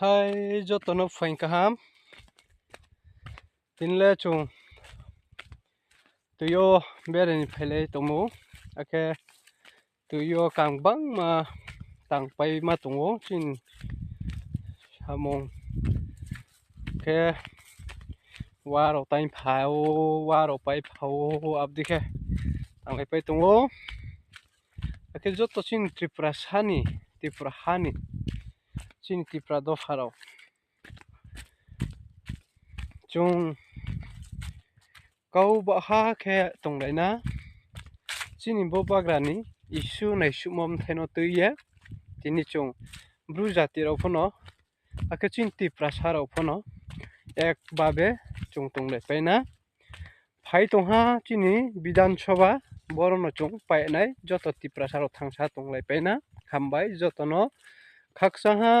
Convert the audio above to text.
Hai jotono fain kaham tinle chung tuyo berin phele tomo ake tuyo kang bang ma tang pai ma tungo chin hamong ke waro tain phao waro pai phao abdi ke tang pai tungo ake joto chin tripura hani chin tripura do pharo chung kau ba ha ke tonglai na chini bo bagrani isu naisu mom thaino tuye tini chung bru jati rok phono ake chin tripura sarok phono ek babe chung tonglai paina phai tongha chini Bidhan Sabha borono chung painai joto tripura sarok thangsa tonglai paina hambai jotono khaksaha